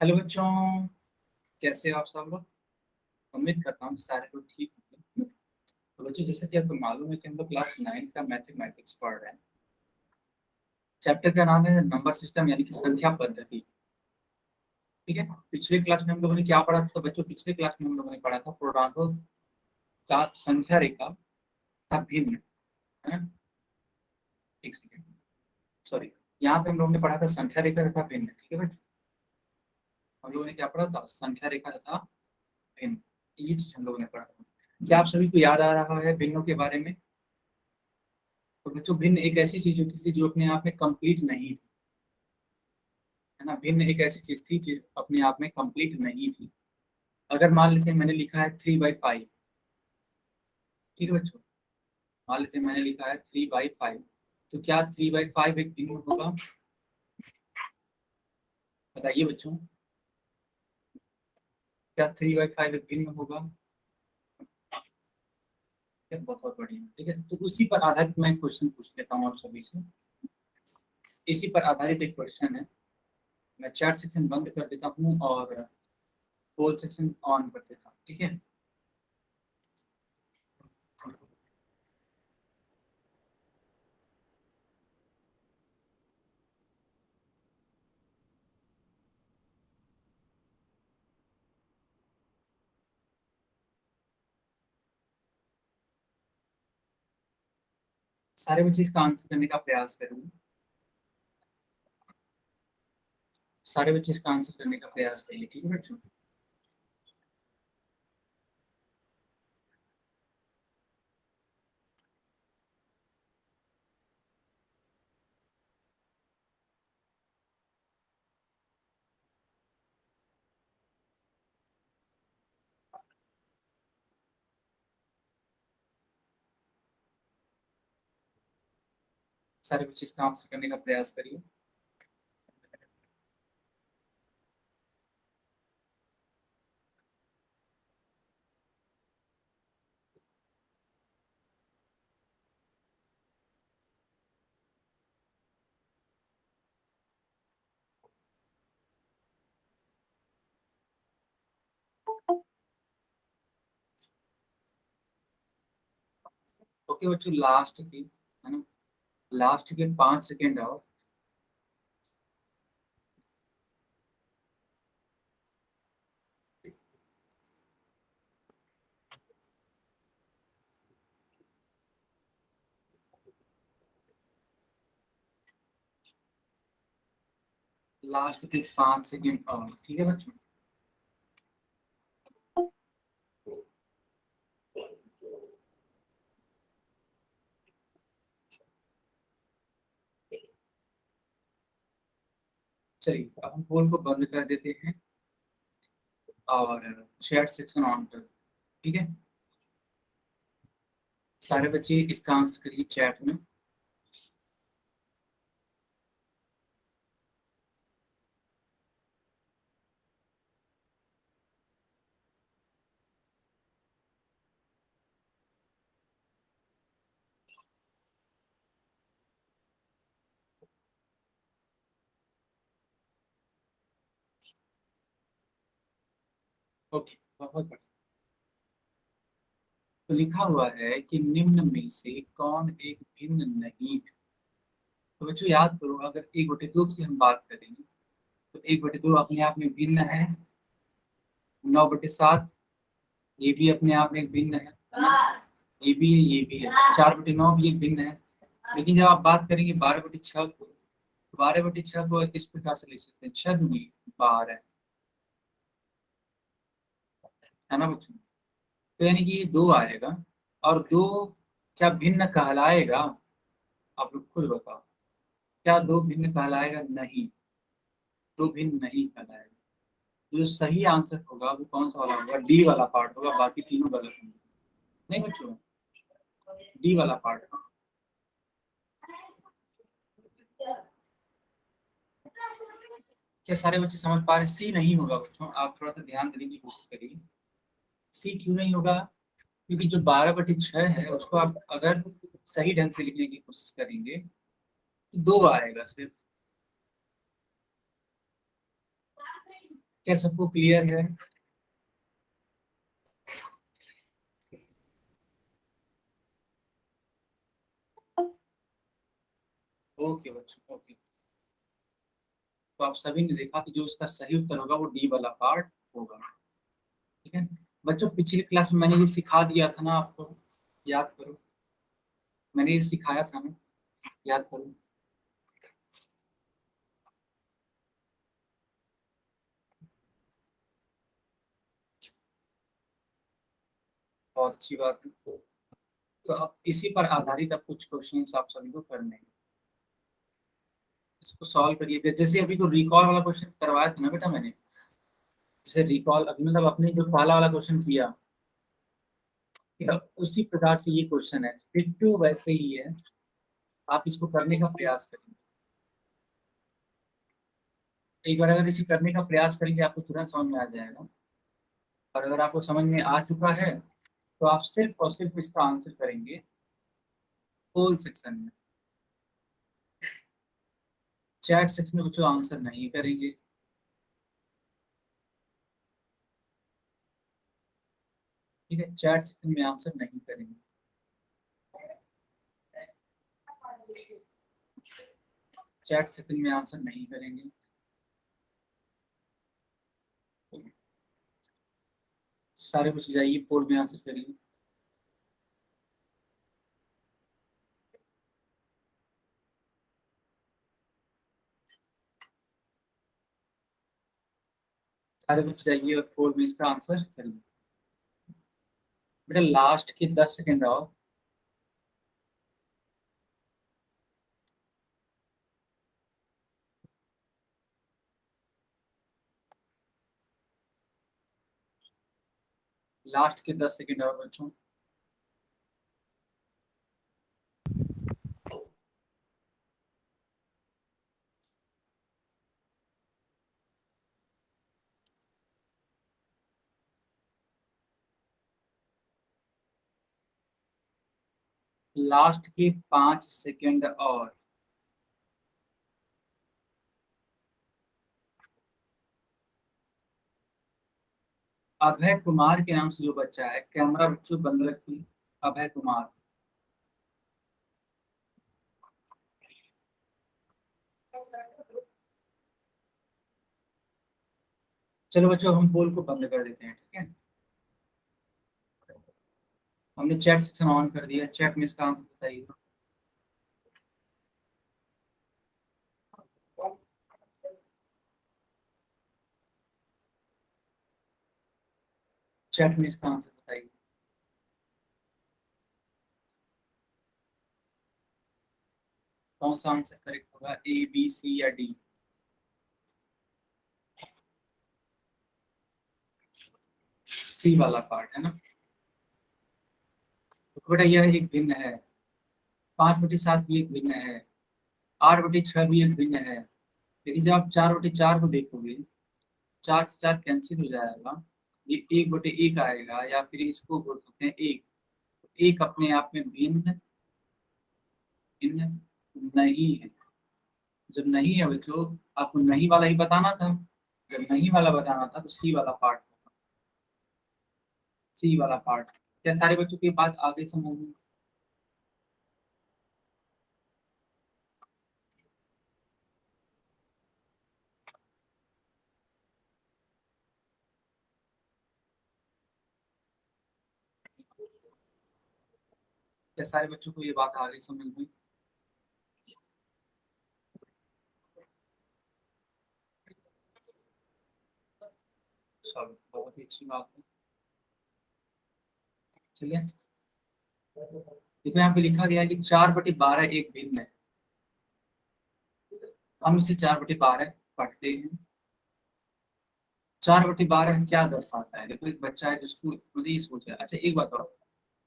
Hello बच्चों, कैसे हो आप सब लोग। उम्मीद करता हूँ कि सारे लोग ठीक होंगे। तो बच्चों, जैसा कि आपको मालूम है कि हम लोग क्लास 9 का मैथमेटिक्स पढ़ रहे हैं। चैप्टर का नाम है नंबर सिस्टम यानी कि संख्या पद्धति। ठीक है। पिछले क्लास में हम लोगों ने क्या पढ़ा था? तो बच्चों, पिछले क्लास में हम लोगों ने पढ़ा था पूर्णांकों का संख्या रेखा का भिन्न। है ना? एक सेकेंड, सॉरी। यहाँ पे हम लोगों ने पढ़ा था संख्या रेखा तथा भिन्न। ठीक है बच्चों, हम लोगों ने क्या पढ़ा था? संख्या रेखा तथा भिन्न। ये चीज हम लोगों ने पढ़ा था। क्या आप सभी को याद आ रहा है भिन्नों के बारे में? तो बच्चों, भिन्न एक ऐसी चीज होती थी जो अपने आप में कंप्लीट नहीं थी। है ना? भिन्न एक ऐसी चीज थी जो अपने आप में कंप्लीट नहीं थी। अगर मान लेते हैं मैंने लिखा है 3/5। ठीक है बच्चों, मान लेते हैं मैंने लिखा है 3/5। तो क्या 3/5 एक भिन्न होगा? बताइए बच्चों, क्या 3/5 एक भिन्न होगा? क्या? बहुत बढ़िया। ठीक है, तो उसी पर आधारित मैं क्वेश्चन पूछ लेता हूँ आप सभी से। इसी पर आधारित एक क्वेश्चन है। मैं चैट सेक्शन बंद कर देता हूँ और पोल सेक्शन ऑन कर देता हूँ। ठीक है। सारे बच्चे इसका आंसर करने का प्रयास करेंगे। सारे बच्चे इसका आंसर करने का प्रयास करिए। ठीक है बच्चों। सारे बच्चे इसका आंसर करने का प्रयास करिए। ओके बच्चों, लास्ट की, है ना, लास्ट के 5 सेकेंड और। लास्ट के 5 सेकेंड और। ठीक है बच्चों। चलिए, अब हम पोल को बंद कर देते हैं और चैट सेक्शन ऑन कर। ठीक है। सारे बच्चे इसका आंसर करिए चैट में। ओके, बहुत बढ़िया। तो लिखा हुआ है कि निम्न में से कौन एक भिन्न नहीं है। तो बच्चों याद करो, अगर 1/2 की हम बात करेंगे तो 1/2 अपने आप में भिन्न है। 9/7 ये भी अपने आप में एक भिन्न है ना? ये भी है, ये भी है। 4/9 भी एक भिन्न है। लेकिन जब आप बात करेंगे 12/6 को, तो 12/6 को किस प्रकार से लिख सकते हैं? 6×12, है ना बच्चों? तो यानी कि ये 2 आएगा। और 2 क्या भिन्न कहलाएगा? आप लोग खुद बताओ। क्या 2 भिन्न कहलाएगा? नहीं, 2 भिन्न नहीं कहलाएगा। तो जो सही आंसर होगा वो कौन सा वाला होगा? डी वाला पार्ट होगा, बाकी तीनों गलत होंगे। नहीं बच्चों, डी वाला पार्ट। क्या सारे बच्चे समझ पा रहे? सी नहीं होगा बच्चों, आप थोड़ा सा ध्यान देने की कोशिश करिए। सी क्यों नहीं होगा? क्योंकि जो 12/6 है उसको आप अगर सही ढंग से लिखने की कोशिश करेंगे तो 2 आएगा सिर्फ। क्या सबको क्लियर है? ओके बच्चों, ओके। तो आप सभी ने देखा कि जो इसका सही उत्तर होगा वो डी वाला पार्ट होगा। ठीक है बच्चों, पिछली क्लास में मैंने ये सिखा दिया था ना आपको, याद करो। मैंने ये सिखाया था ना, याद करो। बहुत अच्छी बात है। तो अब इसी पर आधारित अब कुछ क्वेश्चंस आप सभी को करने हैं। इसको सॉल्व करिए, जैसे अभी तो रिकॉल वाला क्वेश्चन करवाया था ना बेटा मैंने। जैसे रिकॉल अभी मतलब अपने जो पहला वाला क्वेश्चन किया, ठीक है, उसी प्रकार से ये क्वेश्चन है, डिट्टो वैसे ही है। आप इसको करने का प्रयास करेंगे। एक बार अगर इसे करने का प्रयास करेंगे आपको तुरंत समझ में आ जाएगा। और अगर आपको समझ में आ चुका है तो आप सिर्फ और सिर्फ इसका आंसर करेंगे होल सेक्शन में। चैट सेक्शन में बच्चों आंसर नहीं करेंगे। ठीक है, चैट सेक्शन में आंसर नहीं करेंगे। चैट सेक्शन में आंसर नहीं करेंगे। सारे बच्चे जाइए पोल में आंसर करिए। सारे बच्चे जाइए और पोल में इसका आंसर करिए। बेटा लास्ट के 10 सेकेंड आओ। लास्ट के 10 सेकेंड और बच्चों। लास्ट के 5 सेकेंड और। अभय कुमार के नाम से जो बच्चा है, कैमरा बच्चों बंद रखिए। अभय कुमार। चलो बच्चों हम पोल को बंद कर देते हैं, ठीक है। हमने चैट सेक्शन ऑन कर दिया, चैट में इसका आंसर बताइए। चैट में इसका आंसर बताइए। कौन सा आंसर करेक्ट होगा, ए बी सी या डी? सी वाला पार्ट है ना। तो बेटा यह एक भिन्न है। 5/7 भी एक भिन्न है। 8/6 भी एक भिन्न है। लेकिन जब आप 4/4 को देखोगे, 4 से 4 कैंसिल हो जाएगा। ये 1/1 आएगा, या फिर इसको बोल सकते हैं एक। एक अपने आप में भिन्न भिन्न नहीं है। जब नहीं है बच्चों, आपको नहीं वाला ही बताना था। जब नहीं वाला बताना था तो सी वाला पार्ट। सी वाला पार्ट। क्या सारे बच्चों की बात आगे समझ में? क्या सारे बच्चों को ये बात आगे समझ में? चलो बहुत ही अच्छी बात है। चलिए, देखो यहाँ पे लिखा गया है कि 4/12 एक भिन्न है। हम इसे 4/12 पढ़ते हैं। 4/12 क्या दर्शाता है? देखो एक बच्चा है जिसको खुद ही सोचा है। अच्छा एक बात और,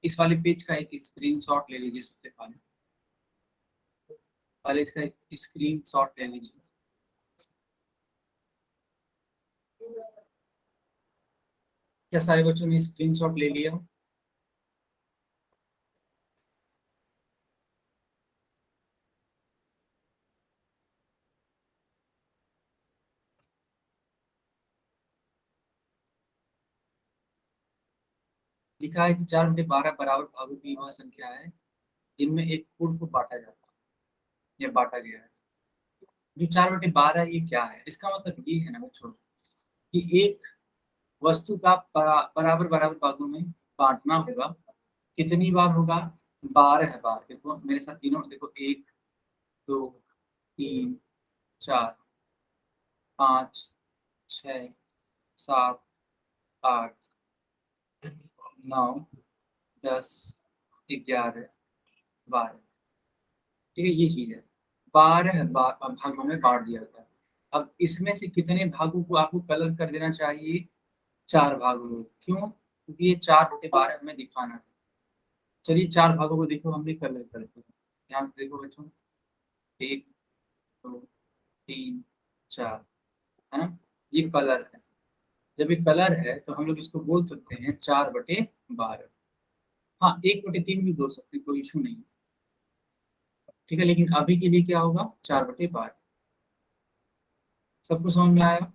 इस वाले पेज का एक स्क्रीनशॉट ले लीजिए सबसे पहले। पहले इसका एक स्क्रीनशॉट ले लीजिए। क्या सारे बच्चों ने स्क्रीनशॉट ले लिया? लिखा है कि 4/12 बराबर भागों की वह संख्या है जिनमें एक पूर्ण को बांटा जाता है या बांटा गया है। जो 4/12 ये क्या है? इसका मतलब ये है ना बच्चों कि एक वस्तु का बराबर बराबर भागों में बांटना होगा। कितनी बार होगा? 12 बार। देखो मेरे साथ तीनों, देखो 1, 2, 3, 4, 5, 6, 7, 8, 9, 10, 11, 12। ठीक है, ये चीज है। 12 भागों में बांट दिया गया। अब इसमें से कितने भागों को आपको कलर कर देना चाहिए? 4 भागों में। क्यों? क्योंकि ये 4/12 हमें दिखाना है। चलिए 4 भागों को देखो, हम भी कलर करते हैं। ध्यान से देखो बच्चों, 1, 2, 3, 4, है ना? ये कलर है। जब ये कलर है तो हम लोग इसको बोल सकते हैं 4/12। हाँ, 1/3 भी बोल सकते हैं, कोई इशू नहीं है। ठीक है, लेकिन अभी के लिए क्या होगा? 4/12। सबको समझ में आया?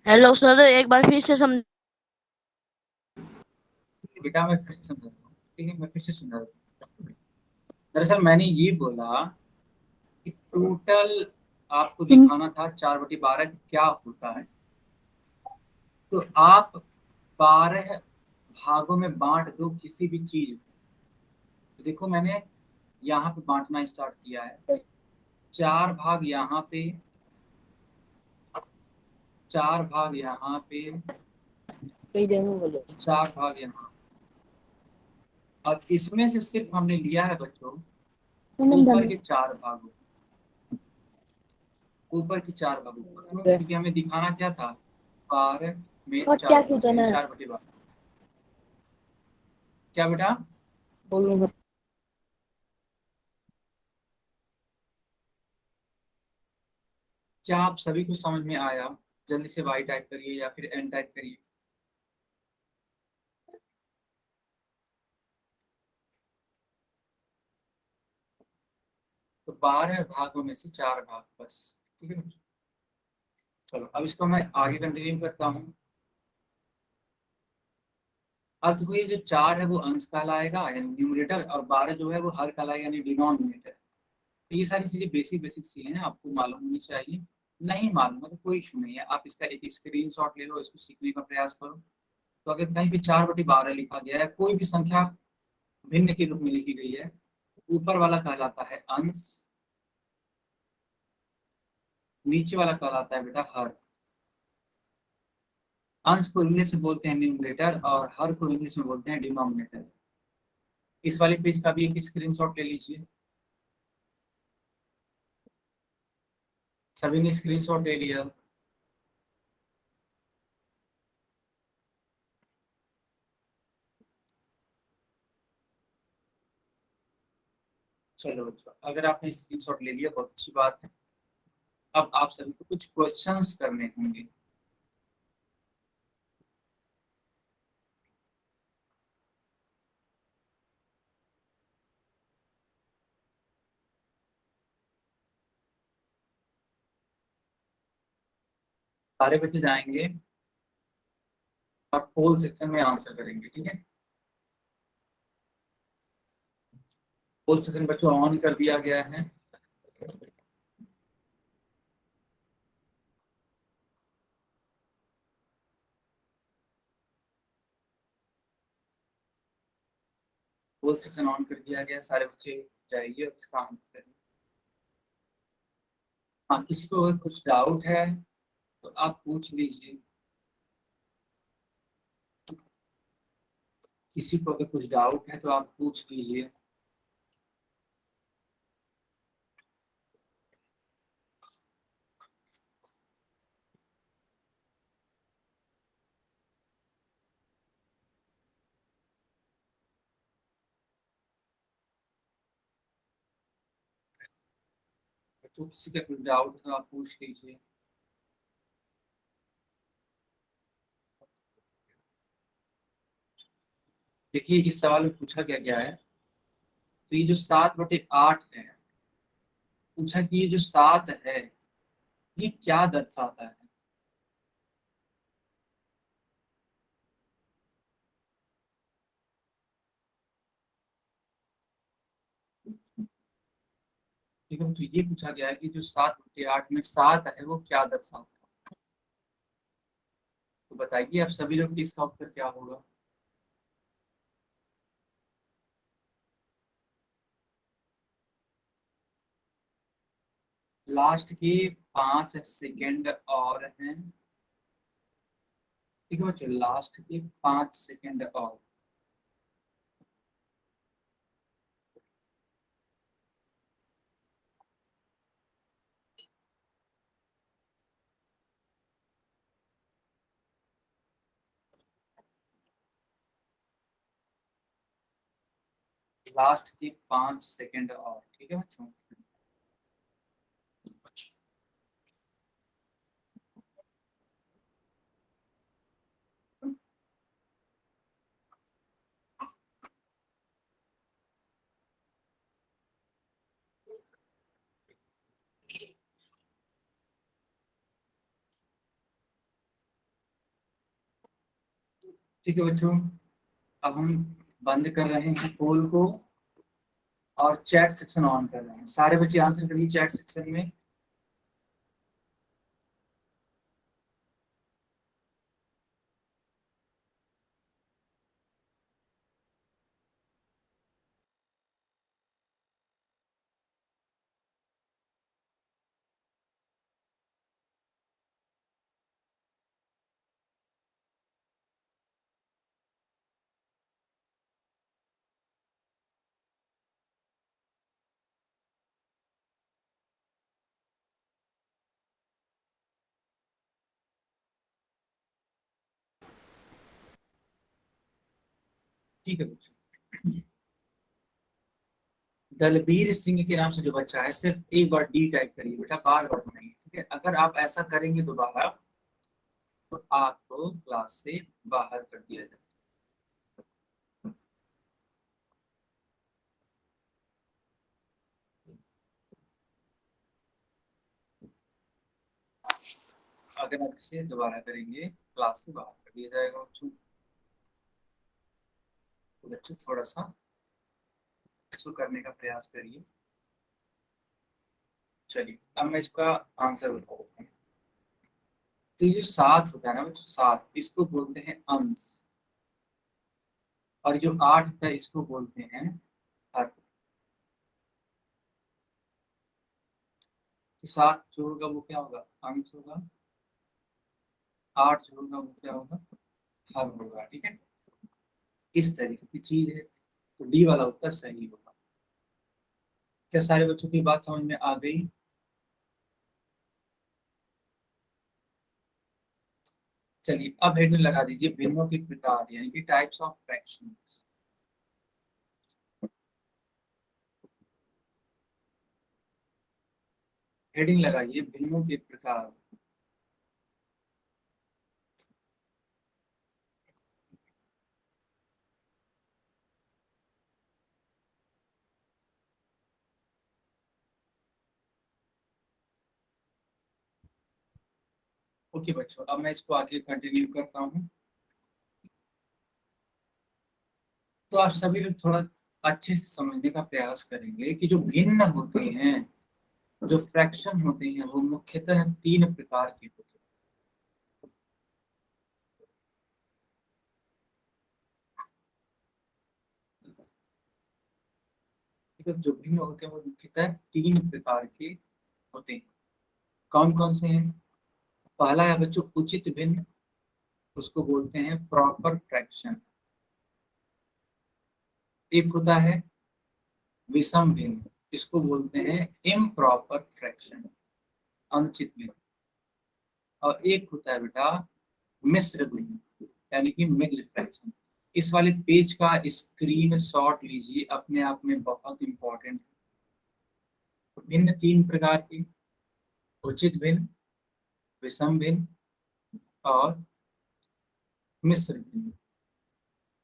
हेलो सर, एक बार फिर से समझ। बेटा मैं फिर से समझाता हूँ। ठीक है, मैं फिर से समझाता हूँ। दरअसल मैंने ये बोला कि टोटल आपको दिखाना था 4/12 क्या होता है। तो आप 12 भागों में बांट दो किसी भी चीज को। तो देखो मैंने यहाँ पे बांटना स्टार्ट किया है। 4 भाग यहाँ पे, 4 भाग यहाँ पे, कई दिन बोलो। 4 भाग यहाँ। और इसमें से सिर्फ हमने लिया है बच्चों ऊपर के 4 भागों, ऊपर की 4 भागों को। क्यों? क्योंकि हमें दिखाना क्या था? 12 में और क्या 4 भाग सोचना यानी है? 4/12। क्या बेटा? बोलो। क्या आप सभी को समझ में आया? जल्दी से वाई टाइप करिए या फिर एन टाइप करिए। तो 12 भागों में से 4 भाग बस। ठीक है, चलो अब इसको मैं आगे कंटिन्यू करता हूँ। अब देखो ये जो 4 है वो अंश कहलाएगा यानी न्यूमरेटर, और 12 जो है वो हर कहलाएगा यानी डिनोमिनेटर। तो ये सारी चीजें बेसिक बेसिक सी हैं, आपको मालूम होनी चाहिए। नहीं मालूम है तो कोई इशू नहीं है, आप इसका एक स्क्रीनशॉट ले लो, इसको सीखने का प्रयास करो। तो अगर कहीं भी 4/12 लिखा गया है, कोई भी संख्या भिन्न के रूप में लिखी गई है, ऊपर वाला कहलाता है अंश, नीचे वाला कहलाता है बेटा हर। अंश को इंग्लिश में बोलते हैं न्यूमरेटर और हर को इंग्लिश में बोलते हैं डिनोमिनेटर। इस वाले पेज का भी एक स्क्रीनशॉट ले लीजिए। सभी ने स्क्रीनशॉट ले लिया? चलो बच्चों, अगर आपने स्क्रीनशॉट ले लिया बहुत अच्छी बात है। अब आप सभी को कुछ क्वेश्चंस करने होंगे। सारे बच्चे जाएंगे और पोल सेक्शन में आंसर करेंगे। ठीक है, पोल सेक्शन बच्चों ऑन कर दिया गया है। पोल सेक्शन ऑन कर दिया गया, सारे बच्चे जाइए और इसका आंसर करिए। हाँ, किसी को अगर कुछ डाउट है तो आप पूछ लीजिए। किसी को अगर कुछ डाउट है तो आप पूछ लीजिए। तो किसी का कुछ डाउट है तो आप पूछ लीजिए। देखिए इस सवाल में पूछा क्या गया है। तो ये जो 7/8 है पूछा कि ये जो 7 है ये क्या दर्शाता है। ठीक है, तो ये पूछा गया है कि जो 7/8 में 7 है वो क्या दर्शाता है। तो बताइए आप सभी लोग कि इसका उत्तर क्या होगा। लास्ट के 5 सेकेंड और हैं। ठीक है बच्चों, लास्ट के 5 सेकेंड और। लास्ट के 5 सेकेंड और, ठीक है बच्चों। ठीक है बच्चों, अब हम बंद कर रहे हैं पोल को और चैट सेक्शन ऑन कर रहे हैं। सारे बच्चे आंसर करिए चैट सेक्शन में। ठीक है बच्चों, दलबीर सिंह के नाम से जो बच्चा है सिर्फ एक बार डी टाइप करिए बेटा, बार बार नहीं। ठीक है, अगर आप ऐसा करेंगे दोबारा तो आपको क्लास से बाहर कर दिया जाए। अगर आप इसे दोबारा करेंगे क्लास से बाहर कर दिया जाएगा बच्चों। तो बच्चों थोड़ा सा इसको करने का प्रयास करिए। चलिए अब मैं इसका आंसर बताता हूँ। तो ये जो 7 होता है ना बच्चों, 7 इसको बोलते हैं अंश। और जो 8 होता है इसको बोलते हैं हर। तो 7 जो होगा वो क्या होगा, अंश होगा। 8 जो होगा वो क्या होगा, हर होगा। ठीक है, इस तरीके की चीज है। तो डी वाला उत्तर सही होगा। क्या सारे बच्चों की बात समझ में आ गई। चलिए अब हेडिंग लगा दीजिए, भिन्नों के प्रकार यानी कि टाइप्स ऑफ फ्रैक्शंस। हेडिंग लगाइए, भिन्नों के प्रकार। ओके बच्चों, अब मैं इसको आगे कंटिन्यू करता हूँ। तो आप सभी लोग थोड़ा अच्छे से समझने का प्रयास करेंगे कि जो भिन्न होते हैं, जो फ्रैक्शन होते हैं वो मुख्यतः 3 प्रकार के होते हैं। ठीक है, जो भिन्न होते हैं वो मुख्यतः 3 प्रकार के होते हैं। कौन कौन से हैं। पहला है बच्चों उचित भिन्न, उसको बोलते हैं प्रॉपर फ्रैक्शन। एक होता है विषम भिन्न, इसको बोलते हैं इम्प्रॉपर फ्रैक्शन, अनुचित भिन्न। और एक होता है बेटा मिश्र भिन्न यानी कि मिक्स्ड फ्रैक्शन। इस वाले पेज का स्क्रीन शॉट लीजिए, अपने आप में बहुत इंपॉर्टेंट है। भिन्न 3 प्रकार के, उचित भिन्न, विषम भिन्न और मिश्र भिन्न।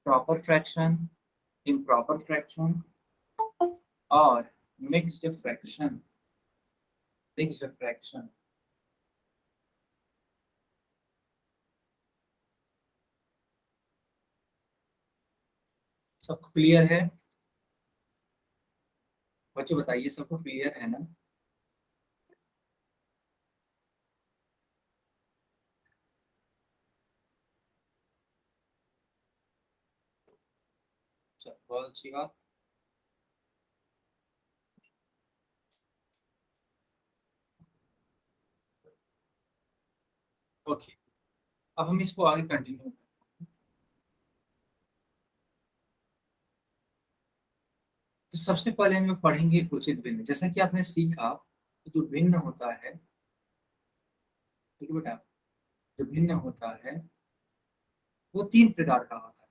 प्रॉपर फ्रैक्शन, इम्प्रॉपर फ्रैक्शन और मिक्स्ड फ्रैक्शन। Fixed fraction. सबको क्लियर है? बच्चों बताइए, सबको क्लियर है ना? चलो, बहुत अच्छी बात। ओके, अब हम इसको आगे कंटिन्यू। तो सबसे पहले हम लोग पढ़ेंगे उचित भिन्न। जैसा कि आपने सीखा, जो भिन्न होता है, ठीक है बेटा, जो भिन्न होता है वो तीन प्रकार का होता है।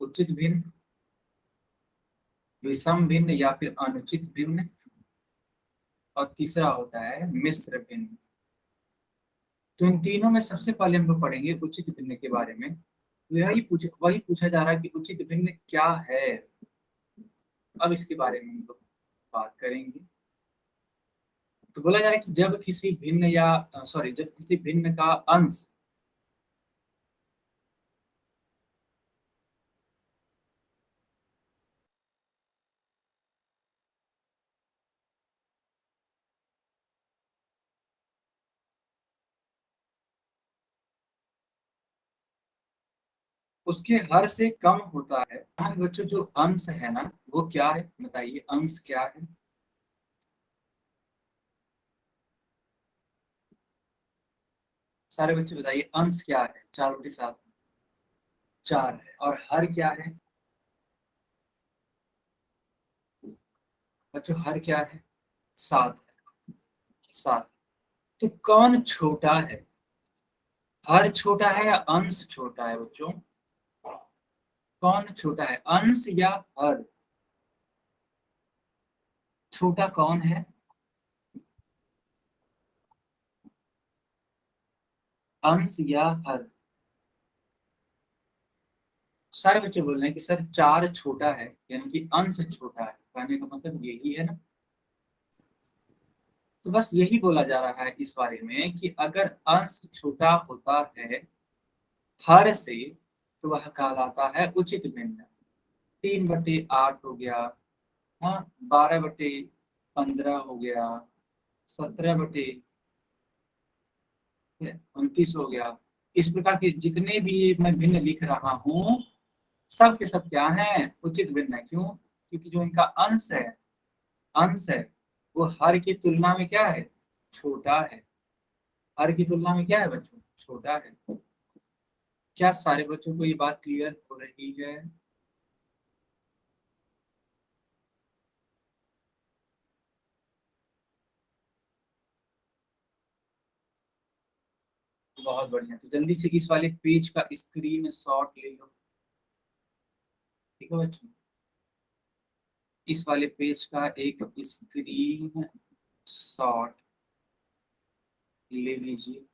उचित भिन्न, विषम भिन्न या फिर अनुचित भिन्न, और तीसरा होता है मिश्र भिन्न। तो इन तीनों में सबसे पहले हम लोग पढ़ेंगे उचित भिन्न के बारे में। वही पूछा जा रहा है कि उचित भिन्न क्या है। अब इसके बारे में हम लोग बात करेंगे। तो बोला जा रहा है कि जब किसी भिन्न या सॉरी, जब किसी भिन्न का अंश उसके हर से कम होता है। हाँ बच्चों, जो अंश है ना, वो क्या है बताइए, अंश क्या है? सारे बच्चे बताइए, अंश क्या है? 4/7 4 है। और हर क्या है बच्चों? हर क्या है? 7 है। 7। तो कौन छोटा है? हर छोटा है या अंश छोटा है बच्चों? कौन छोटा है, अंश या हर? छोटा कौन है? अंश या हर? सारे बच्चे बोल रहे हैं कि सर 4 छोटा है, यानी कि अंश छोटा है। कहने का मतलब यही है ना। तो बस यही बोला जा रहा है इस बारे में कि अगर अंश छोटा होता है हर से, तो वह कहलाता है उचित भिन्न। 3/8 हो गया, हाँ, 12/15 हो गया, 17/29 हो गया। इस प्रकार के जितने भी मैं भिन्न लिख रहा हूँ, सब के सब क्या है, उचित भिन्न है। क्यों? क्योंकि जो इनका अंश है वो हर की तुलना में क्या है, छोटा है। हर की तुलना में क्या है बच्चों, छोटा है। क्या सारे बच्चों को ये बात क्लियर हो रही है? बहुत बढ़िया। तो जल्दी से इस वाले पेज का स्क्रीन शॉट ले लो। ठीक है बच्चों, इस वाले पेज का एक स्क्रीन शॉट ले लीजिए।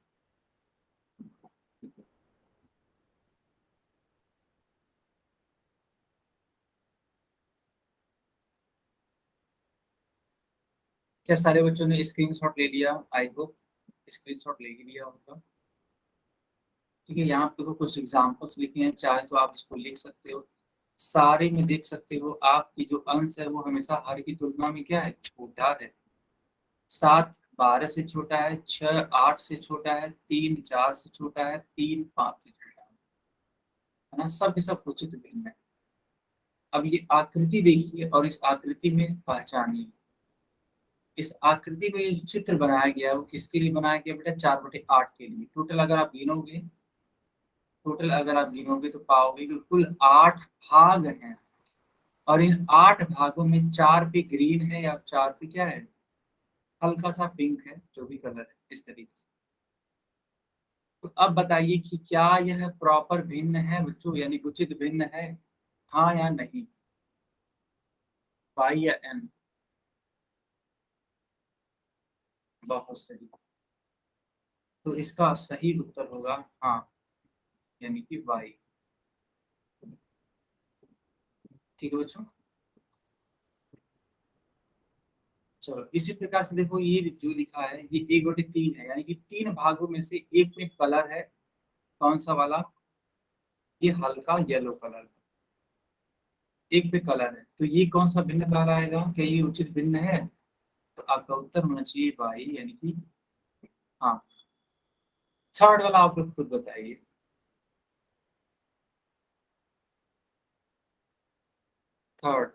क्या सारे बच्चों ने स्क्रीन शॉट ले लिया? आई होप स्क्रीन शॉट ले ही लिया होगा। ठीक है, यहाँ पे देखो कुछ एग्जाम्पल्स लिखे हैं, चाहे तो आप इसको लिख सकते हो। सारे में देख सकते हो, आपकी जो अंश है वो हमेशा हर की तुलना में क्या है, छोटा है। 7 12 से छोटा है, 6 8 से छोटा है, 3 4 से छोटा है, 3 5 से छोटा है ना। सब के सब उचित भिन्न है। अब ये आकृति देखिए और इस आकृति में पहचानिए। इस आकृति में ये जो चित्र बनाया गया है वो किसके लिए बनाया गया बेटा? 4/8 के लिए। टोटल अगर आप गिनोगे तो पाओगे कि कुल 8 भाग हैं। और इन 8 भागों में 4 पे ग्रीन है, या 4 पे क्या है, हल्का सा पिंक है, जो भी कलर है इस तरीके से। तो अब बताइए कि क्या यह प्रॉपर भिन्न है बच्चों, यानी उचित भिन्न है? हाँ या नहीं? वाई या एन? बहुत सही। तो इसका सही उत्तर होगा हाँ, यानी कि वाई। ठीक है बच्चों, चलो इसी प्रकार से देखो, ये जो लिखा है ये 1/3 है, यानी कि 3 भागों में से एक में कलर है। कौन सा वाला? ये हल्का येलो कलर है। एक पे कलर है, तो ये कौन सा भिन्न कहलाएगा? क्या ये उचित भिन्न है? तो आपका उत्तर होना चाहिए भाई, यानी कि हाँ। थर्ड वाला आप लोग खुद बताइए। थर्ड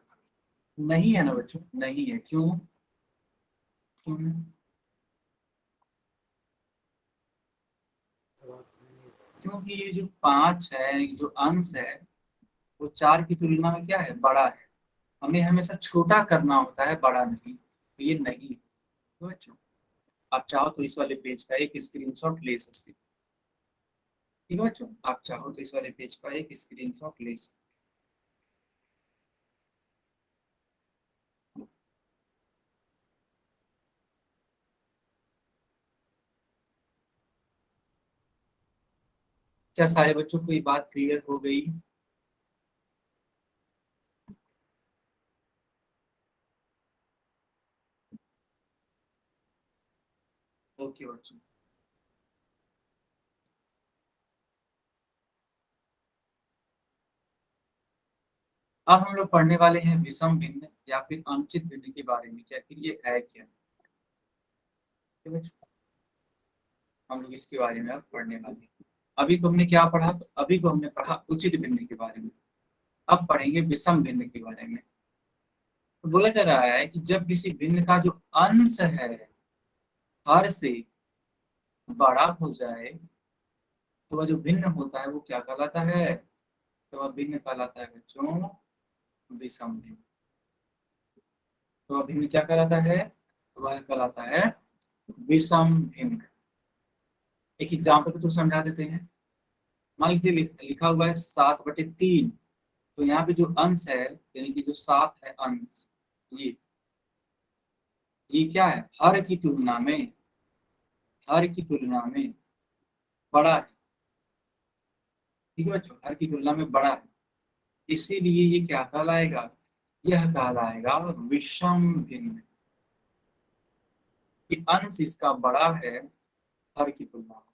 नहीं है ना बच्चों, नहीं है। क्यों? क्यों नहीं? क्योंकि ये जो 5 है, ये जो अंश है, वो 4 की तुलना में क्या है? बड़ा है। हमें हमेशा छोटा करना होता है, बड़ा नहीं। तो ये नहीं है। तो बच्चों, आप चाहो तो इस वाले पेज का एक स्क्रीनशॉट ले सकते हो। ठीक है बच्चों, आप चाहो तो इस वाले पेज का एक स्क्रीनशॉट ले सकते हो। क्या सारे बच्चों को ये बात क्लियर हो गई? ओके बच्चों। अब हम लोग पढ़ने वाले हैं विषम भिन्न या फिर अनुचित भिन्न के बारे में। क्या आखिर ये है क्या? ठीक है बच्चों, हम लोग इसके बारे में अब पढ़ने वाले हैं। अभी को हमने क्या पढ़ा? तो अभी को हमने पढ़ा उचित भिन्न के बारे में। अब पढ़ेंगे विषम भिन्न के बारे में। तो बोला जा रहा है कि जब किसी भिन्न का जो अंश है हर से बड़ा हो जाए, तो वह जो भिन्न होता है वो क्या कहलाता है? तो वह भिन्न कहलाता है बच्चों विषम भिन्न। तो वह भिन्न क्या कहलाता है? तो वह कहलाता है विषम भिन्न। एक एग्जाम्पल को तो समझा देते हैं। मान लीजिए लिखा हुआ है 7/3। तो यहाँ पे जो अंश है, यानी कि जो 7 है अंश, ये ये क्या है? हर की तुलना में, हर की तुलना में बड़ा है। ठीक है बच्चों, हर की तुलना में बड़ा है। इसीलिए ये क्या कहलाएगा? यह कहलाएगा विषम भिन्न। कि अंश इसका बड़ा है हर की तुलना में।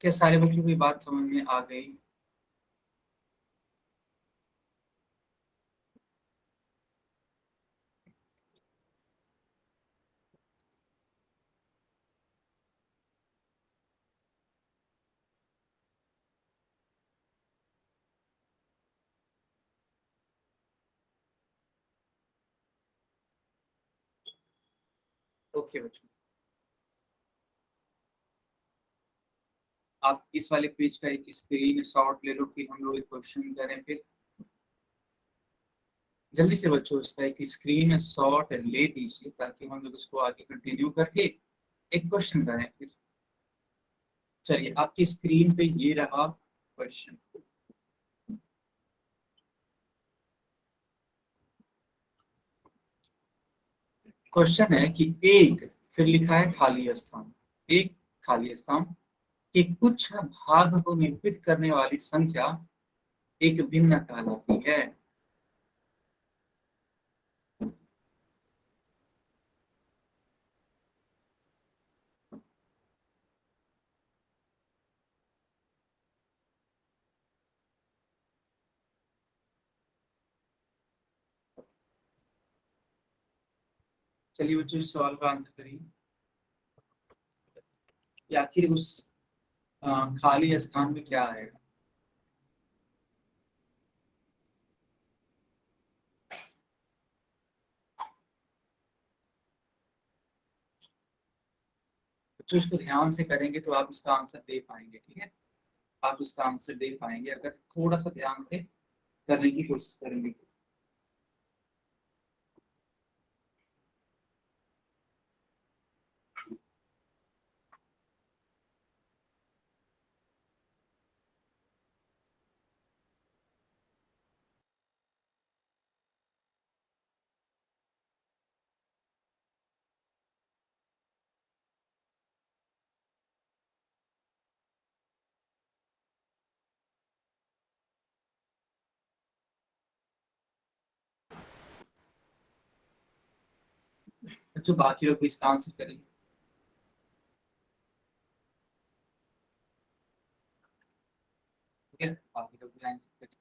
क्या सारे बच्चों को ये बात समझ में आ गई? ओके बच्चों, आप इस वाले पेज का एक स्क्रीन शॉट ले लो, फिर हम लोग एक क्वेश्चन करें। फिर जल्दी से बच्चों इसका एक स्क्रीन शॉट ले दीजिए, ताकि हम लोग इसको आगे कंटिन्यू करके एक क्वेश्चन करें फिर। चलिए, आपकी स्क्रीन पे ये रहा क्वेश्चन। क्वेश्चन है कि एक, फिर लिखा है खाली स्थान, एक खाली स्थान के कुछ भाग को निरूपित करने वाली संख्या एक भिन्न कहलाती है। चलिए बच्चों, इस सवाल का आंसर करिए। कि आखिर उस खाली स्थान में क्या है? बच्चों इसको ध्यान से करेंगे तो आप इसका आंसर दे पाएंगे। ठीक है, आप इसका आंसर दे पाएंगे अगर थोड़ा सा ध्यान से करने की कोशिश करेंगे। बच्चों बाकी लोग भी इसका आंसर करेंगे। ठीक है, बाकी लोग भी आंसर करेंगे।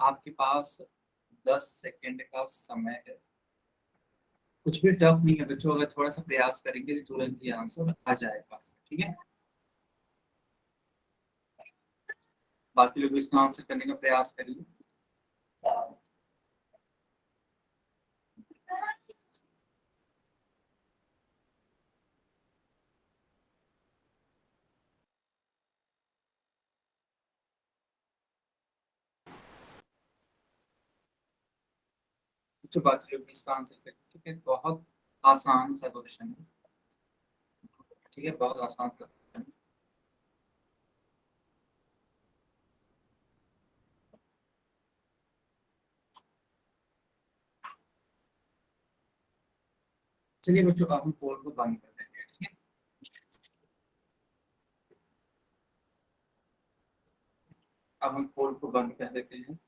आपके पास 10 सेकेंड का समय है। कुछ भी टफ नहीं है बच्चों, अगर थोड़ा सा प्रयास करेंगे तो तुरंत ही आंसर आ जाएगा। ठीक है, बाकी लोग भी इसका आंसर करने का प्रयास करिए। बच्चों बाकी लोग भी इसका आंसर करिए। ठीक है, बहुत आसान सा क्वेश्चन है। ठीक है, बहुत आसान सा क्वेश्चन है। चलिए बच्चों, अब हम पोल को बंद कर देंगे। ठीक है, अब हम पोल को बंद कर देते हैं।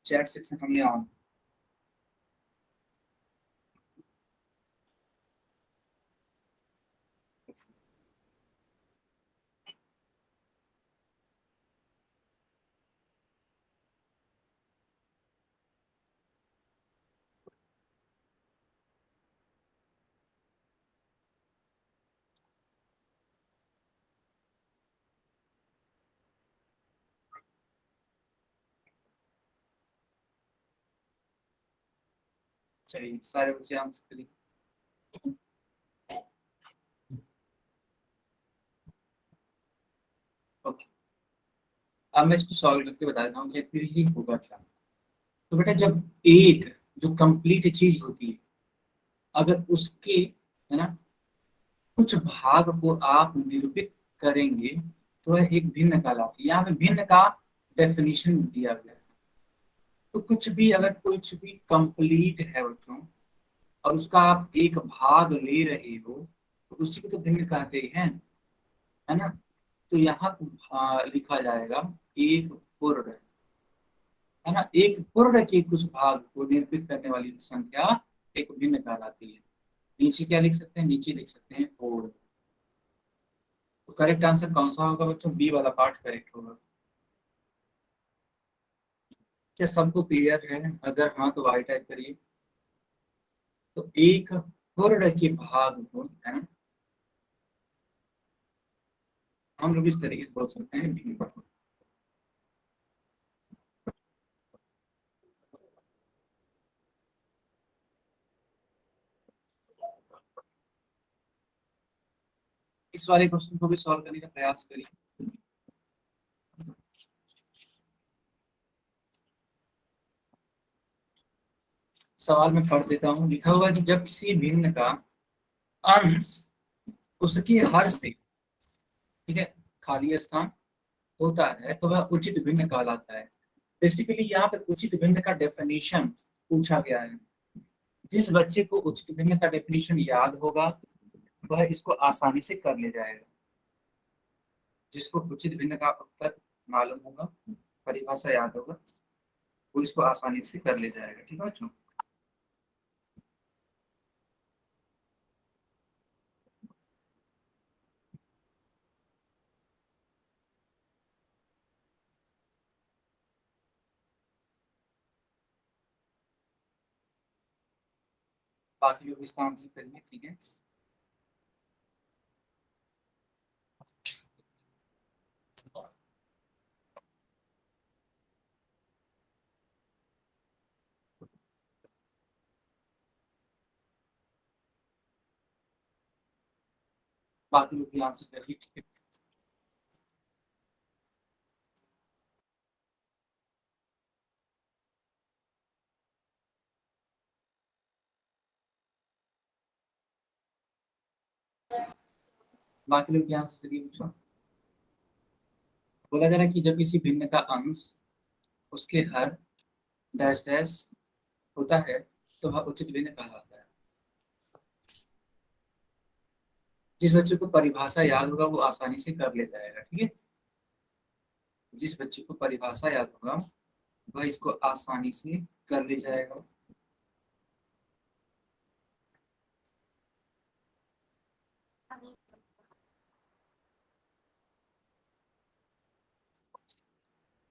चैट सेक्शन हमने ऑन। चलिए सारे बच्चे आंसर करिए। ओके, अब मैं इसको सॉल्व करके बता देता हूँ कि फिर ये होगा क्या। तो बेटा जब एक जो कंप्लीट चीज होती है, अगर उसके है ना कुछ भाग को आप निरूपित करेंगे तो वह एक भिन्न कहलाती है। यहाँ पे भिन्न का डेफिनेशन दिया गया है। तो कुछ भी अगर कुछ भी कंप्लीट है बच्चों, और उसका आप एक भाग ले रहे हो, तो उसी को तो भिन्न कहते हैं, है ना। तो यहाँ लिखा जाएगा एक पूर्ण, है ना, एक पूर्ण के कुछ भाग को निरूपित करने वाली संख्या एक भिन्न कहलाती है। नीचे क्या लिख सकते हैं, नीचे लिख सकते हैं पूर्ण। तो करेक्ट आंसर कौन सा होगा बच्चों, बी वाला पार्ट करेक्ट होगा। क्या सबको क्लियर है? अगर हाँ तो वाई टाइप करिए। तो एक पूर्ण के भाग को, है ना, हम लोग इस तरीके से बोल सकते हैं भिन्न। इस वाले क्वेश्चन को भी सॉल्व करने का प्रयास करिए। सवाल में पढ़ देता हूँ। लिखा हुआ है कि जब किसी भिन्न का अंश उसके हर से, ठीक है, खाली स्थान होता है तो वह उचित भिन्न कहलाता है। बेसिकली यहाँ पे उचित भिन्न का डेफिनेशन पूछा गया है। जिस बच्चे को उचित भिन्न का डेफिनेशन याद होगा वह इसको आसानी से कर ले जाएगा। जिसको उचित भिन्न का उत्तर मालूम होगा, परिभाषा याद होगा, वो इसको आसानी से कर ले जाएगा। ठीक है बच्चों, बाकी लोग इसका आंसर करिए। ठीक है, बाकी लोग भी आंसर करिए। ठीक है, बाकी लोग भी आंसर करिए बच्चों। बोला जा रहा है कि जब किसी भिन्न का अंश उसके हर डैश डैश होता है तो वह उचित भिन्न कहलाता है। जिस बच्चे को परिभाषा याद होगा वो आसानी से कर लेता है, ठीक है। जिस बच्चे को परिभाषा याद होगा वह इसको आसानी से कर ले जाएगा।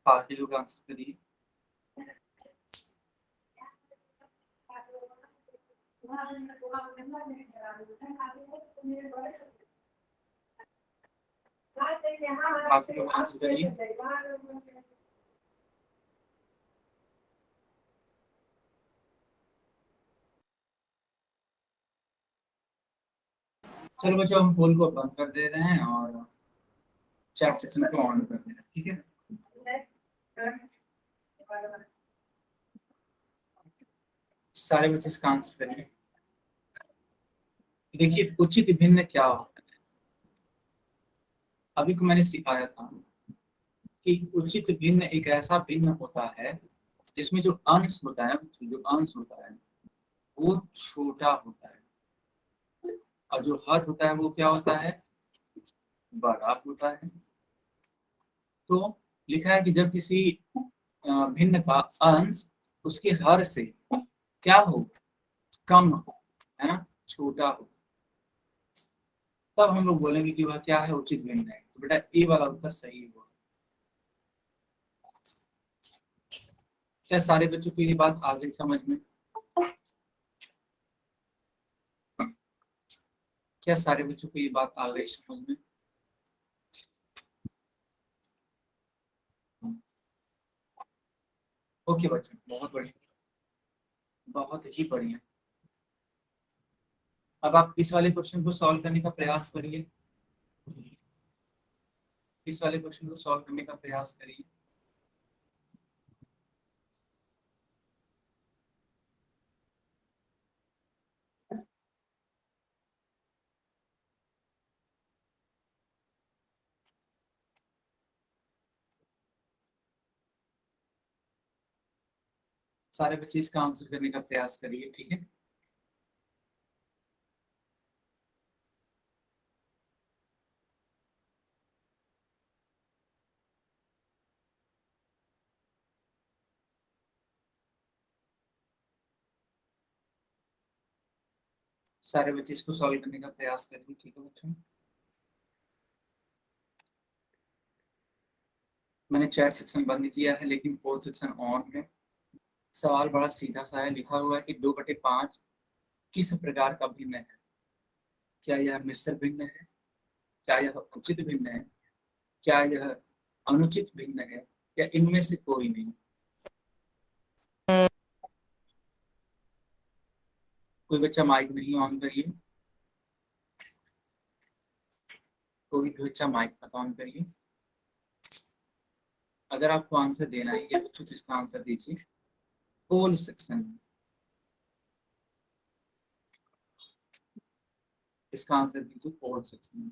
बाकी लोग आंसर करिए। बाकी लोग आंसर करिए। चलो बच्चों हम पोल को बंद कर दे रहे हैं और चैट सेक्शन को ऑन कर दे रहे हैं, ठीक है। सारे बच्चे इसका आंसर करिए। देखिए उचित भिन्न क्या होता है। अभी को मैंने सिखाया था कि उचित भिन्न एक ऐसा भिन्न होता है जिसमें जो अंश होता है, जो अंश होता है वो छोटा होता है और जो हर होता है वो क्या होता है, बड़ा होता है। तो लिखा है कि जब किसी भिन्न का अंश उसके हर से क्या हो, कम हो, है ना, छोटा हो, तब हम लोग बोलेंगे कि वह क्या है, उचित भिन्न है। तो बेटा ए वाला उत्तर सही होगा। क्या सारे बच्चों को ये बात आ गई समझ में? क्या सारे बच्चों को ये बात आ गई समझ में? ओके बच्चों, बहुत बढ़िया, बहुत ही बढ़िया। अब आप इस वाले क्वेश्चन को सॉल्व करने का प्रयास करिए। इस वाले क्वेश्चन को सॉल्व करने का प्रयास करिए। सारे बच्चे इसका आंसर करने का प्रयास करिए, ठीक है। सारे बच्चे इसको सॉल्व करने का प्रयास करिए, ठीक है बच्चों। मैंने चैट सेक्शन बंद किया है लेकिन पोल सेक्शन ऑन है। सवाल बड़ा सीधा सा है, लिखा हुआ है कि 2/5 किस प्रकार का भिन्न है। क्या यह मिश्र भिन्न है, क्या यह उचित भिन्न है, क्या यह अनुचित भिन्न है, या इनमें से कोई नहीं। कोई बच्चा माइक नहीं ऑन करिए। कोई भी बच्चा माइक मत ऑन करिए। अगर आपको आंसर देना ही है तो इसका आंसर दीजिए पोल सेक्शन में। इसका आंसर दीजिए पोल सेक्शन में।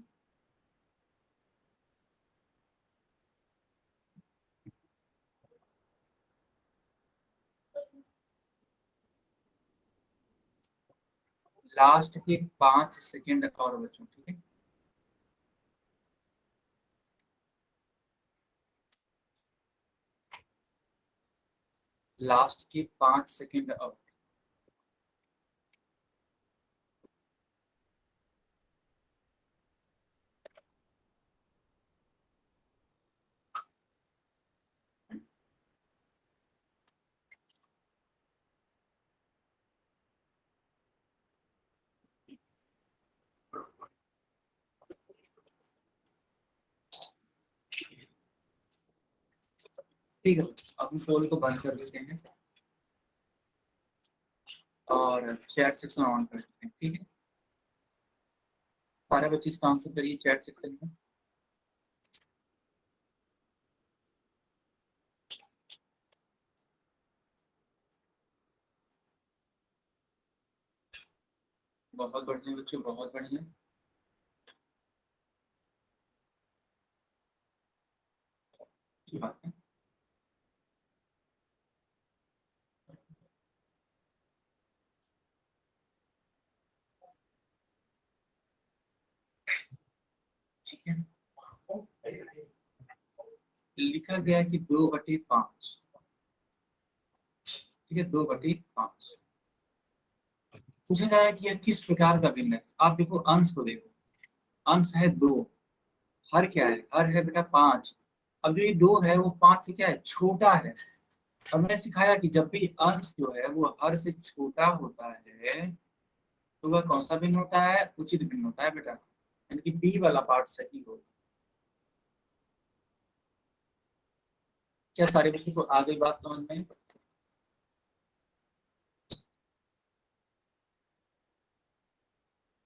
लास्ट के 5 सेकेंड और बच्चों, ठीक है। लास्ट के 5 सेकेंड और। ठीक है, अब हम पोल को बंद कर देते हैं और चैट सेक्शन ऑन कर देते हैं, ठीक है। सारे बच्चे इसका आंसर करिए चैट सेक्शन में। बहुत बढ़िया बच्चों, बहुत बढ़िया। अच्छी बात है। ठीक है, लिखा गया है कि 2/5, ठीक है, 2/5 पूछा जाए कि यह किस प्रकार का भिन्न है। आप देखो अंश को देखो, अंश है 2, हर क्या है, हर है बेटा 5। अब जो ये 2 है वो 5 से क्या है, छोटा है। अब मैंने सिखाया कि जब भी अंश जो है वो हर से छोटा होता है तो वह कौन सा भिन्न होता है, उचित भिन्न होता है बेटा, यानी कि बी वाला पार्ट सही होगा। क्या सारे बच्चों को आ गई बात समझ में?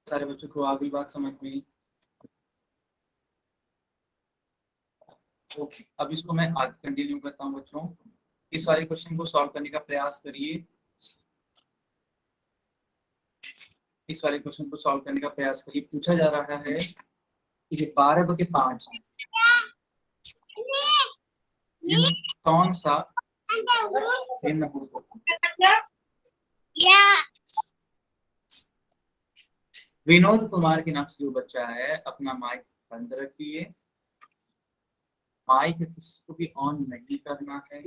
सारे बच्चों को आ गई बात समझ में? ओके, अब इसको मैं आगे कंटिन्यू करता हूँ बच्चों। इस वाले क्वेश्चन को सॉल्व करने का प्रयास करिए। इस वाले क्वेश्चन को सॉल्व करने का प्रयास करिए। पूछा जा रहा है कि जो 12/5 कौन सा भिन्न होगा। विनोद कुमार के नाम से जो बच्चा है अपना माइक बंद रखिए, माइक किसी को भी ऑन नहीं करना है।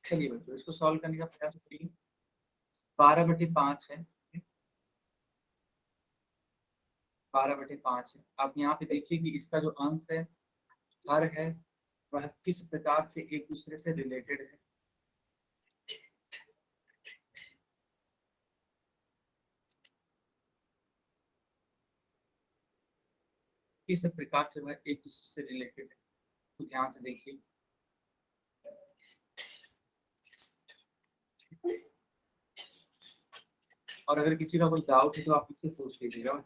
चलिए बच्चों इसको सॉल्व करने का प्रयास करिए। 12/5 है, 12/5 है। आप यहाँ पे देखिए कि इसका जो अंश है, हर है, वह किस प्रकार से एक दूसरे से रिलेटेड है। किस प्रकार से वह एक दूसरे से रिलेटेड है, तो ध्यान से देखिए। और अगर किसी का कोई डाउट है तो आप इससे पूछ लीजिएगा।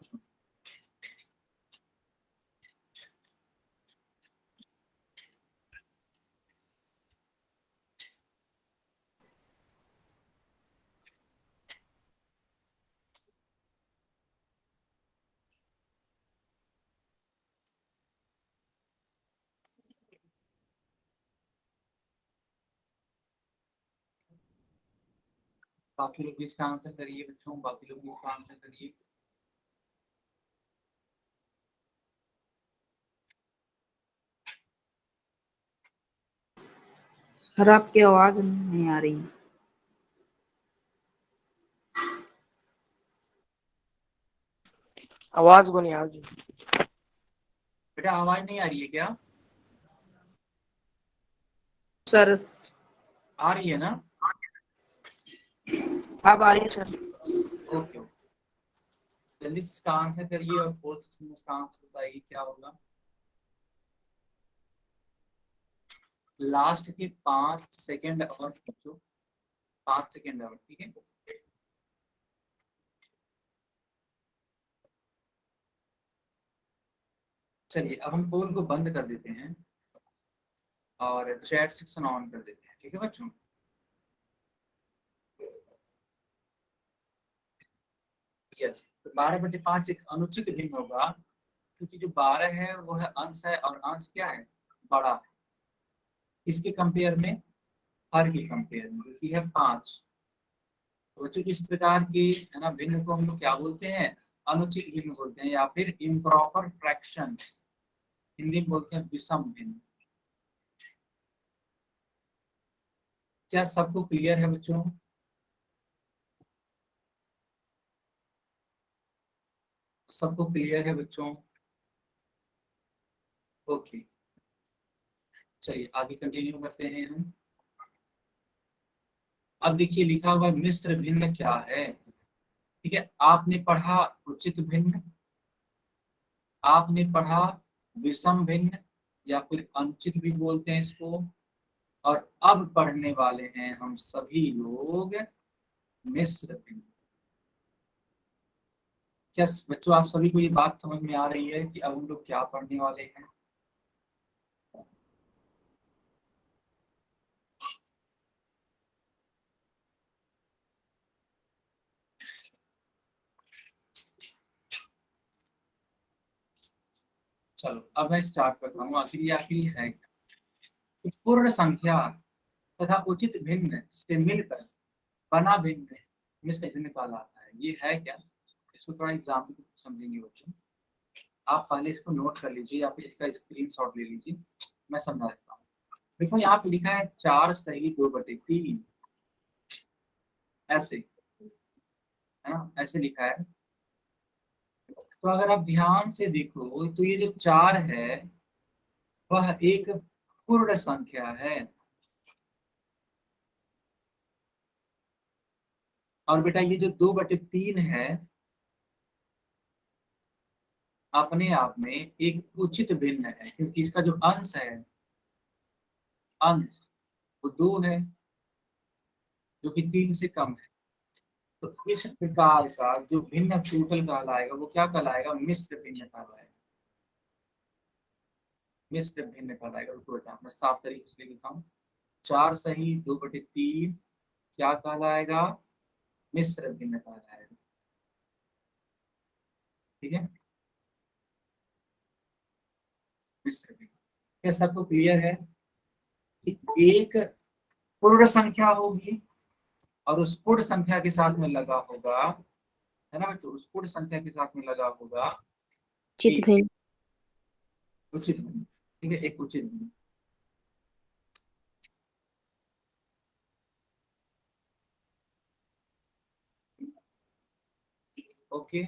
बाकी लोग भी इसका आंसर करिए बच्चों, बाकी लोग भी इसका आंसर करिए। सर आपकी आवाज नहीं आ रही। आवाज को नहीं आ रही बेटा आवाज नहीं आ रही है क्या? सर आ रही है ना? अब आ रही है सर। ओके ओके, जल्दी से इसका आंसर करिए और 4th सेक्शन में इसका आंसर बताइए क्या होगा। लास्ट के 5 सेकंड और बच्चों, 5 सेकंड और, ठीक है। चलिए अब हम पोल को बंद कर देते हैं और चैट सेक्शन ऑन कर देते हैं, ठीक है बच्चों। यस, तो 12/5 एक अनुचित भिन्न होगा क्योंकि जो 12 है वो है अंश है और अंश क्या है, बड़ा है। इसके कंपेयर में, हर के कंपेयर में क्योंकि है 5। तो बच्चों इस प्रकार की है ना भिन्न को हम लोग क्या बोलते हैं, अनुचित भिन्न बोलते हैं या फिर इम्प्रॉपर फ्रैक्शन, हिंदी में बोलते हैं विषम भिन्न। क्या सबको क्लियर है बच्चों? सबको क्लियर है बच्चों? ओके, चलिए आगे कंटिन्यू करते हैं हम। अब देखिए लिखा हुआ मिश्र भिन्न क्या है, ठीक है। आपने पढ़ा उचित भिन्न, आपने पढ़ा विषम भिन्न या फिर अनुचित भी बोलते हैं इसको, और अब पढ़ने वाले हैं हम सभी लोग मिश्र भिन्न। क्या बच्चों आप सभी को ये बात समझ में आ रही है कि अब हम लोग क्या पढ़ने वाले हैं? चलो अब मैं स्टार्ट करता हूँ। आखिरी है कि पूर्ण संख्या तथा उचित भिन्न से मिलकर बना भिन्न मिश्र भिन्न कहलाता है। है। ये है क्या, इसको थोड़ा एग्जाम्पल समझेंगे बच्चों। आप पहले इसको नोट कर लीजिए या फिर इसका स्क्रीनशॉट ले लीजिए, मैं समझा देता हूँ। देखो यहाँ पे लिखा है 4 सही 2/3, ऐसे है ना, ऐसे लिखा है। तो अगर आप ध्यान से देखो तो ये जो 4 है वह एक पूर्ण संख्या है, और बेटा ये जो 2/3 है अपने आप में एक उचित भिन्न है, क्योंकि इसका जो अंश है, अंश वो 2 है जो कि 3 से कम है। तो इस प्रकार का जो भिन्न टोटल कहलाएगा वो क्या कहलाएगा, मिश्र भिन्न कहलाएगा। मिश्र भिन्न कहलाएगा। रुको बेटा मैं साफ तरीके से लिखता हूँ, 4 सही 2/3 क्या कहलाएगा, मिश्र भिन्न कहलाएगा। ठीक है, मिश्र भिन्न। क्या सबको क्लियर है कि एक पूर्ण संख्या होगी और उस पूर्ण संख्या के साथ में लगा होगा, है ना बच्चों, उस पूर्ण संख्या के साथ में लगा होगा उचित एक भिन्न। उचित भिन्न। ठीक है, एक उचित भिन्न। ओके,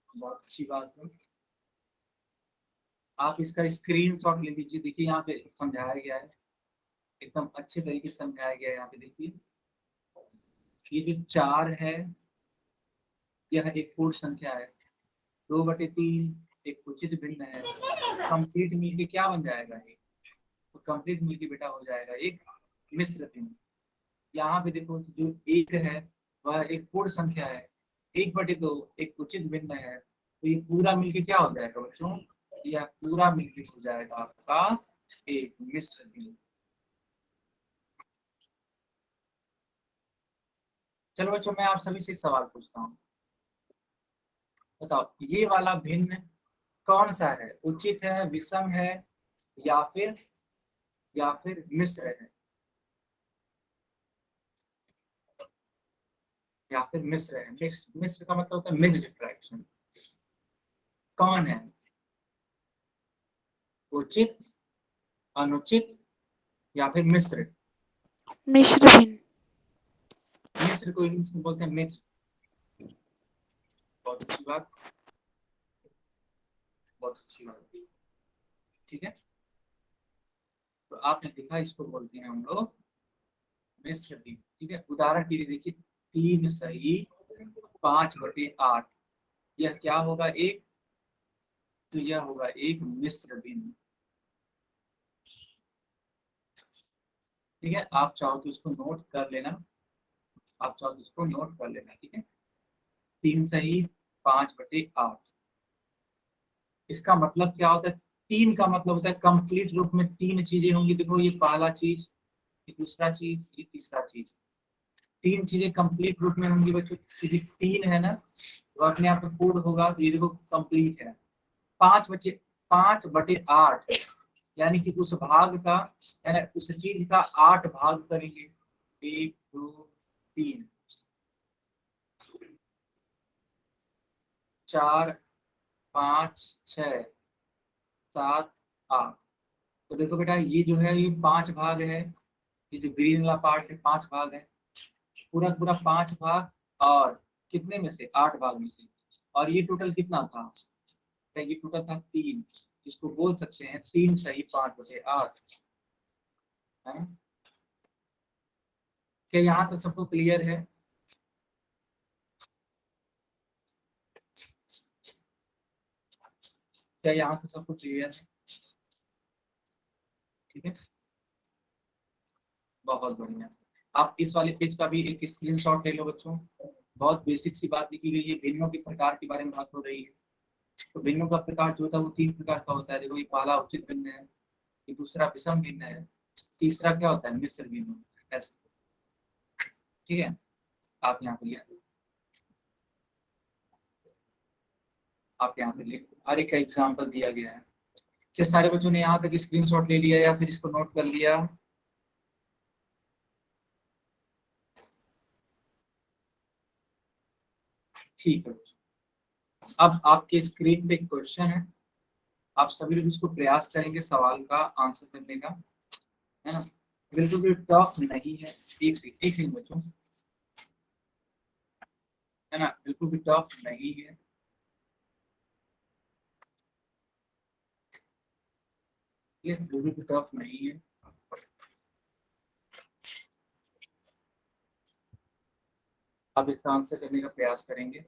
बहुत अच्छी बात है। आप इसका स्क्रीनशॉट ले लीजिए। देखिए यहाँ पे समझाया गया है, एकदम अच्छे तरीके से समझाया गया है। यहाँ पे देखिए ये जो 4 है यह एक पूर्ण संख्या है, 2/3 एक उचित भिन्न है, कंप्लीट मिलके क्या बन जाएगा, एक तो कंप्लीट मिलके बेटा हो जाएगा एक मिश्र भिन्न। यहाँ पे देखो जो 1 है वह एक पूर्ण संख्या है, 1/2 एक उचित भिन्न है, तो ये पूरा मिलके क्या हो जाएगा बच्चों, यह पूरा मिलके हो जाएगा आपका एक मिश्र भिन्न। चलो बच्चों मैं आप सभी से एक सवाल पूछता हूँ, बताओ ये वाला भिन्न कौन सा है, उचित है, विषम है, या फिर मिश्र है, या फिर मिश्र है। मिश्र का मतलब होता है मिक्स्ड फ्रैक्शन। कौन है, उचित, अनुचित, या फिर मिश्र। मिश्र भिन्न। मिश्र को इंग्लिश में बोलते हैं मिक्स। बहुत अच्छी बात, बहुत अच्छी बात। ठीक है, तो आपने देखा इसको बोलते हैं हम लोग मिश्र भिन्न। ठीक है, उदाहरण के लिए देखिए 3 सही 5/8, यह क्या होगा, एक, तो यह होगा एक मिश्र भिन्न। ठीक है, आप चाहो तो इसको नोट कर लेना, आप चाहो तो इसको नोट कर लेना। ठीक है, 3 सही 5/8, इसका मतलब क्या होता है, 3 का मतलब होता है कंप्लीट रूप में 3 चीजें होंगी। देखो ये पहला चीज, ये दूसरा चीज, ये तीसरा चीज, 3 चीजें कंप्लीट रूप में होंगी बच्चों। क्योंकि 3 है ना, तो अपने आप में पूर्ण होगा, तो ये देखो कंप्लीट है। 5/8 यानी कि उस भाग का, यानी उस चीज का 8 भाग करेंगे, 1 2 3 4 5 6 7 8। तो देखो बेटा ये जो है ये 5 भाग है, ये जो ग्रीन वाला पार्ट है 5 भाग है, पूरा पूरा 5 भाग, और कितने में से 8 भाग में से, और ये टोटल कितना था, तो ये टोटल था 3, इसको बोल सकते हैं 3 सही 5/8 है। क्या यहाँ तक सबको क्लियर है, क्या यहाँ तक सबको क्लियर है। ठीक है, बहुत बढ़िया। आप इस वाले पेज का भी एक स्क्रीनशॉट ले लो बच्चों। बहुत बेसिक सी बात लिखी गई है, भिन्नों के प्रकार के बारे में बात हो रही है। तो भिन्नों का प्रकार जो होता है वो 3 प्रकार का होता है। देखो ये पहला उचित भिन्न है, ये दूसरा विषम भिन्न है, तीसरा क्या होता है, मिश्र भिन्न। ऐसे, ठीक है, आप यहाँ पे लिख, आप यहाँ पे लिख, हर एक का एग्जाम्पल दिया गया है। क्या सारे बच्चों ने यहाँ तक स्क्रीनशॉट ले लिया या फिर इसको नोट कर लिया। ठीक है बच्चों, अब आपके स्क्रीन पे एक क्वेश्चन है, आप सभी लोग इसको प्रयास करेंगे सवाल का आंसर करने का, है ना। बिल्कुल भी टफ नहीं है, एक सेकंड बच्चों, है ना, बिल्कुल भी टफ नहीं है। ये बिल्कुल भी टफ नहीं है। आप इसका आंसर करने का प्रयास करेंगे।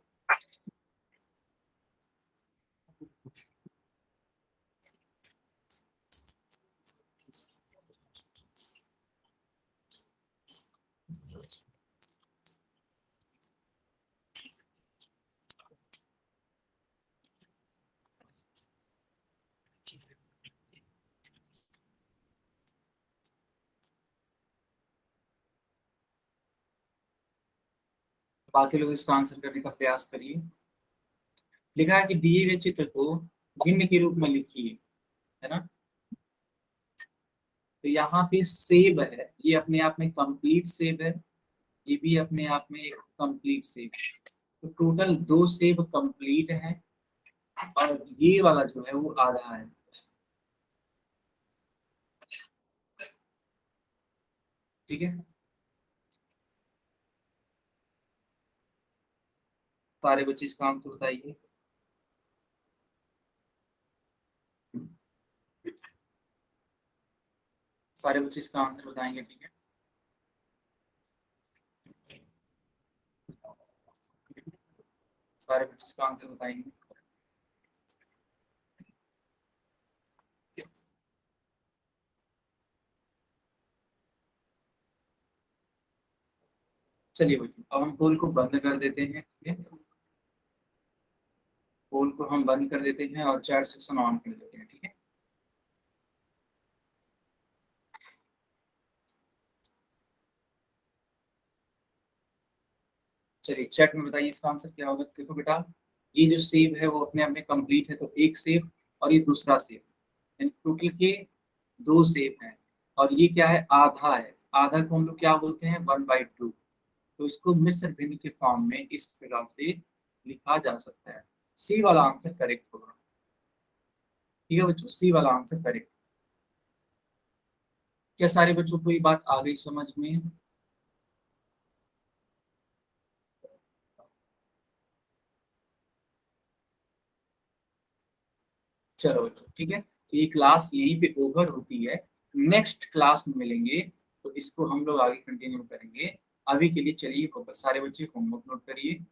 बाकी लोग इसका आंसर करने का प्रयास करिए। लिखा है कि दिए हुए चित्र को भिन्न के रूप में लिखिए, है ना। तो यहाँ पे सेब है, ये अपने आप में कंप्लीट सेब है, ये भी अपने आप में एक कंप्लीट सेब है। तो टोटल 2 सेब कंप्लीट है और ये वाला जो है वो आधा है। ठीक है, सारे बच्चे इसका आंसर बताइए। सारे बच्चे इसका आंसर बताएंगे, ठीक है। सारे बच्चे इसका आंसर बताएंगे। चलिए बच्चों, अब हम पोल को बंद कर देते हैं, ठीक है। पोल को हम बंद कर देते हैं और चैट सेक्शन ऑन कर देते हैं, ठीक है। चलिए चैट में बताइए इसका आंसर क्या होगा। देखो बेटा, ये जो सेब है वो अपने आप में कंप्लीट है, तो एक सेब और ये दूसरा सेब, यानी टोटल के 2 सेब हैं। और ये क्या है, आधा है। आधा को हम लोग क्या बोलते हैं, 1/2। तो इसको मिश्र भिन्न के फॉर्म में इस प्रकार से लिखा जा सकता है। सी वाला आंसर करेक्ट होगा, ठीक है बच्चों, सी वाला आंसर करेक्ट। क्या सारे बच्चों को ये बात आ गई समझ में। चलो बच्चों ठीक है, तो ये क्लास यहीं पे ओवर होती है। नेक्स्ट क्लास में मिलेंगे तो इसको हम लोग आगे कंटिन्यू करेंगे। अभी के लिए चलिए सारे बच्चे होमवर्क नोट करिए।